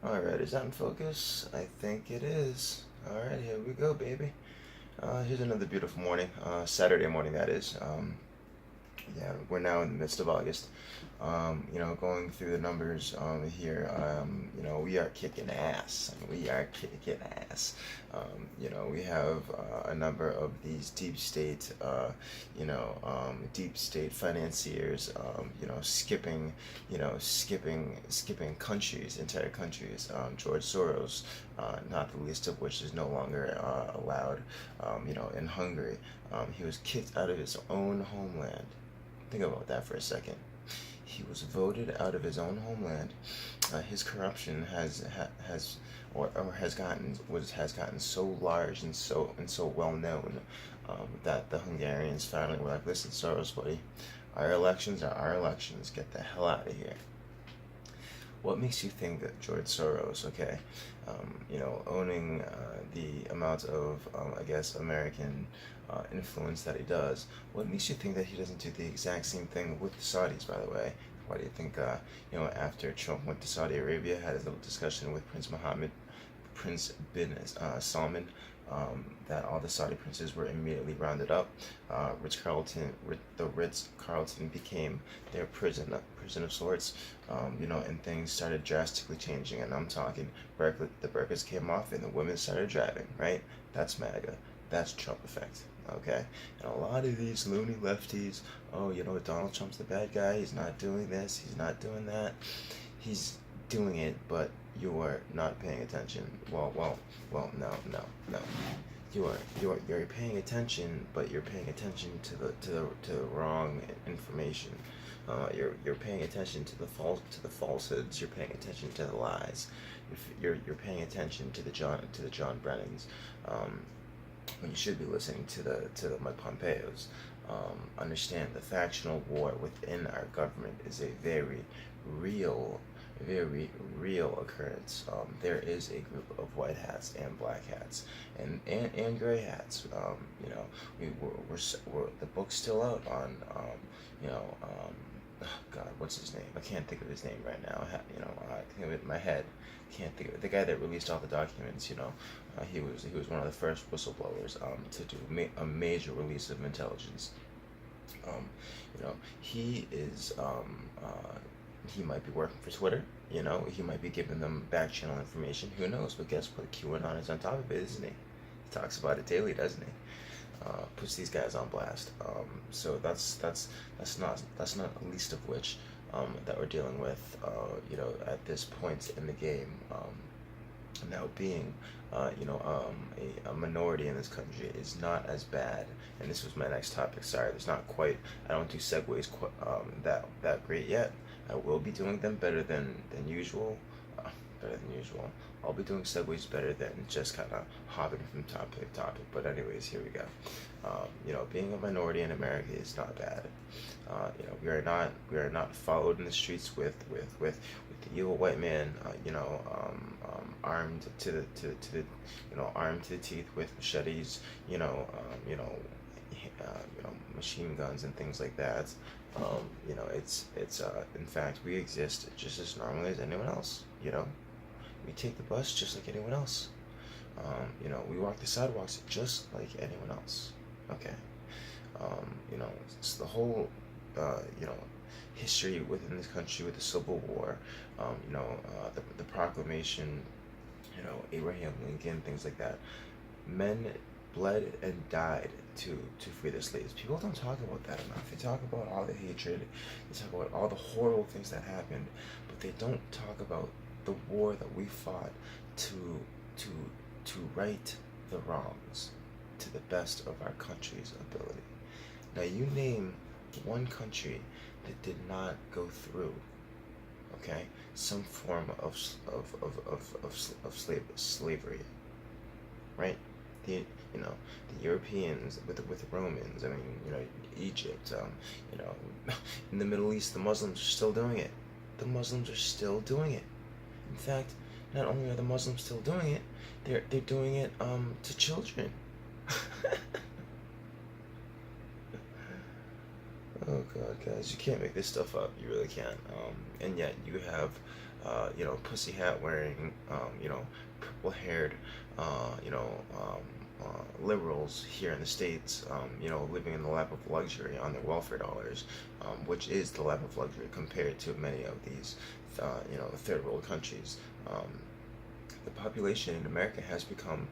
Alright, is that in focus? I think it is. Alright, here we go, baby. Here's another beautiful morning. Saturday morning, that is. Yeah, we're now in the midst of August. Going through the numbers here, we are kicking ass. We are kicking ass. We have a number of these deep state financiers, skipping countries, entire countries. George Soros, not the least of which is no longer allowed, in Hungary. He was kicked out of his own homeland. Think about that for a second. He was voted out of his own homeland. His corruption has gotten so large and so well known that the Hungarians finally were like, "Listen, Soros, buddy, our elections are our elections. Get the hell out of here." What makes you think that George Soros, okay, owning the amount of, American influence that he does, what makes you think that he doesn't do the exact same thing with the Saudis, by the way? Why do you think, after Trump went to Saudi Arabia, had his little discussion with Prince bin Salman, that all the Saudi princes were immediately rounded up. The Ritz-Carlton became their prison of sorts, and things started drastically changing. And I'm talking, the burqas came off and the women started driving, right? That's MAGA. That's Trump effect, okay? And a lot of these loony lefties, Donald Trump's the bad guy, he's not doing this, he's not doing that. He's doing it, but you're not paying attention. Well, no. You're paying attention, but you're paying attention to the wrong information. You're paying attention to the falsehoods. You're paying attention to the lies. You're paying attention to the John Brennans. When you should be listening to the Mike Pompeos. Understand the factional war within our government is a very real occurrence. There is a group of white hats and black hats and gray hats. We're the book's still out on God, what's his name? I can't think of his name right now. I think of it in my head. Can't think of it. The guy that released all the documents. He was one of the first whistleblowers to do a major release of intelligence. He is he might be working for Twitter. He might be giving them back channel information. Who knows? But guess what? QAnon is on top of it, isn't he? He talks about it daily, doesn't he? Puts these guys on blast. So that's not the least of which that we're dealing with. At this point in the game. Now being a minority in this country is not as bad, and this was my next topic. Sorry, there's not quite, I don't do segues that great yet. I will be doing them better than usual. I'll be doing segues better than just kind of hopping from topic to topic. But anyways, here we go. Being a minority in America is not bad. We are not followed in the streets with the evil white man. Armed to the teeth with machetes. Machine guns and things like that. In fact, we exist just as normally as anyone else. We take the bus just like anyone else. We walk the sidewalks just like anyone else. Okay. It's the whole, history within this country with the Civil War, the proclamation, Abraham Lincoln, things like that. Men bled and died to free the slaves. People don't talk about that enough. They talk about all the hatred, they talk about all the horrible things that happened, but they don't talk about the war that we fought to right the wrongs to the best of our country's ability. Now you name one country that did not go through, okay, some form of slavery, right? The Europeans with the Romans. I mean, Egypt. In the Middle East, the Muslims are still doing it. The Muslims are still doing it. In fact, not only are the Muslims still doing it, they're doing it to children. Oh God, guys, you can't make this stuff up. You really can't. And yet you have pussy hat wearing, purple haired, you know, liberals here in the States, living in the lap of luxury on their welfare dollars, which is the lap of luxury compared to many of these, third world countries. The population in America has become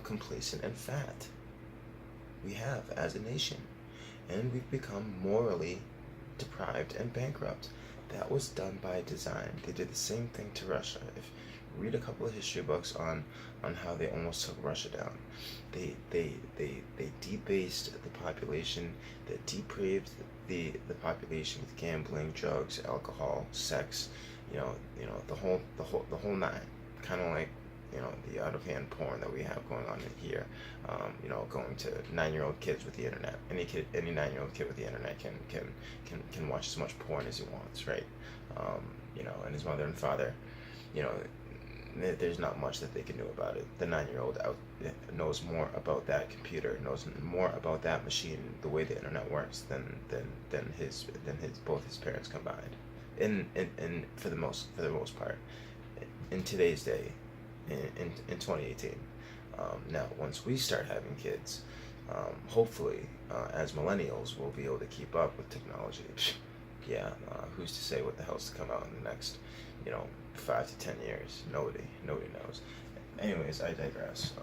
complacent and fat. We have as a nation, and we've become morally deprived and bankrupt. That was done by design. They did the same thing to Russia. If read a couple of history books on how they almost took Russia down. They debased the population. They depraved the population with gambling, drugs, alcohol, sex. The whole nine. Kind of like the out of hand porn that we have going on in here. Going to 9-year-old kids with the internet. Any 9-year-old kid with the internet can watch as much porn as he wants, right? And his mother and father, there's not much that they can do about it. The 9-year-old knows more about that computer, knows more about that machine, the way the internet works, than both his parents combined. In for the most part, in today's day, in 2018. Now, once we start having kids, hopefully, as millennials, we'll be able to keep up with technology. Yeah, who's to say what the hell's to come out in the next, 5 to 10 years? Nobody knows. Anyways, I digress.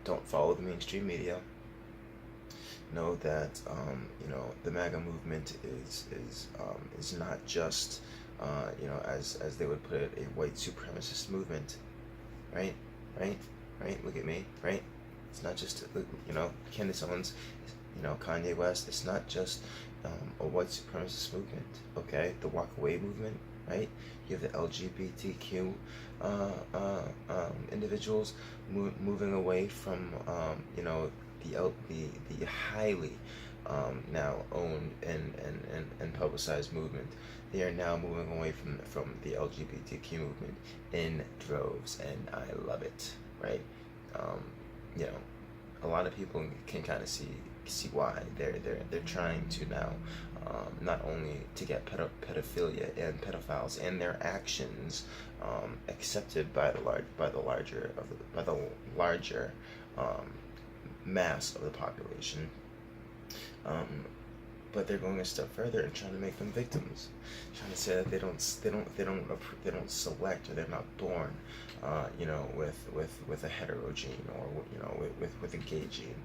Don't follow the mainstream media. Know that the MAGA movement is not just as they would put it, a white supremacist movement, right? Look at me, right? It's not just Candace Owens, Kanye West. It's not just a white supremacist movement, okay? The walk away movement, right? You have the LGBTQ individuals moving away from the highly now owned and publicized movement. They are now moving away from the LGBTQ movement in droves, and I love it, right? A lot of people can kind of see why they're trying to now not only to get pedophilia and pedophiles and their actions accepted by the larger mass of the population, but they're going a step further and trying to make them victims, trying to say that they don't select, or they're not born, with a hetero gene, or with a gay gene,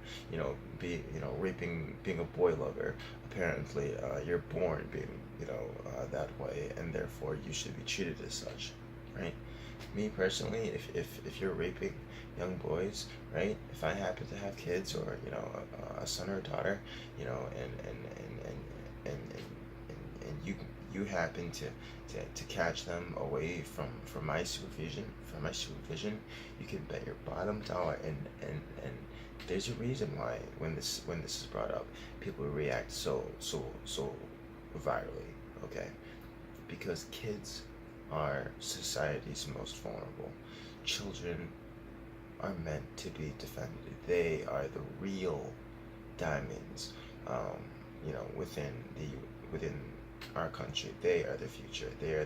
raping, being a boy lover. Apparently, you're born being that way, and therefore you should be treated as such, right? Me personally, if you're raping young boys, right? If I happen to have kids, or a son or a daughter, and you happen to catch them away from my supervision, you can bet your bottom dollar, and there's a reason why when this is brought up, people react so virally, okay? Because kids are society's most vulnerable. Children are meant to be defended. They are the real diamonds, within our country. They are the future. They are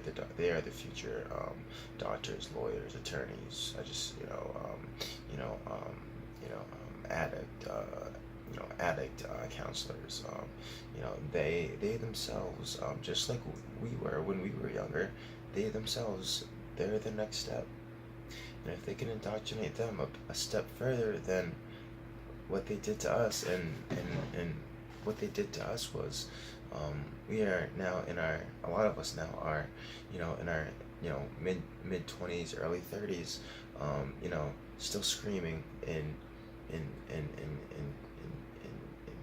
the future doctors, lawyers, attorneys. Addict counselors. They themselves, just like we were when we were younger. They themselves, they're the next step. And if they can indoctrinate them a step further than what they did to us, and what they did to us was, we are now a lot of us now are, in our, mid 20s, early 30s, still screaming in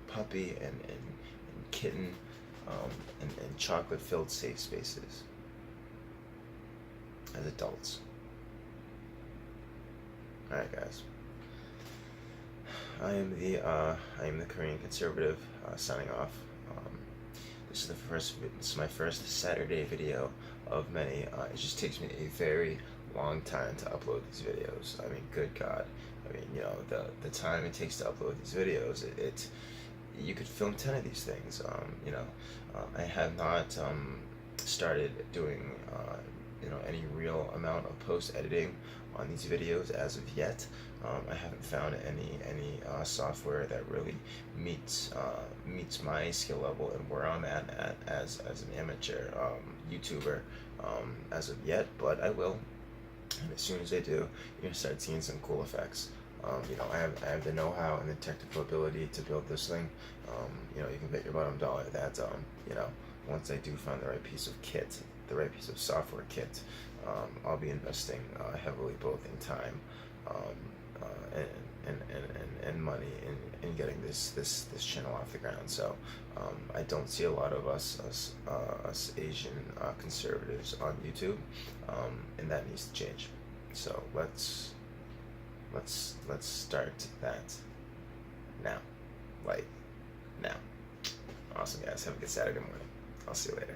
puppy and kitten, and chocolate-filled safe spaces as adults. Alright, guys. I am the Korean conservative, signing off. This is my first Saturday video of many. It just takes me a very long time to upload these videos. I mean, good God. I mean, the time it takes to upload these videos, you could film 10 of these things. I have not started doing any real amount of post editing on these videos as of yet. I haven't found any software that really meets my skill level and where I'm at as an amateur YouTuber as of yet, but I will. And as soon as I do, you're gonna start seeing some cool effects. I have the know-how and the technical ability to build this thing. You can bet your bottom dollar that once I do find the right piece of kit, the right piece of software kit, I'll be investing heavily both in time and money in getting this channel off the ground. So I don't see a lot of us Asian conservatives on YouTube, and that needs to change. So let's start that now, like now. Awesome, guys. Have a good Saturday morning. I'll see you later.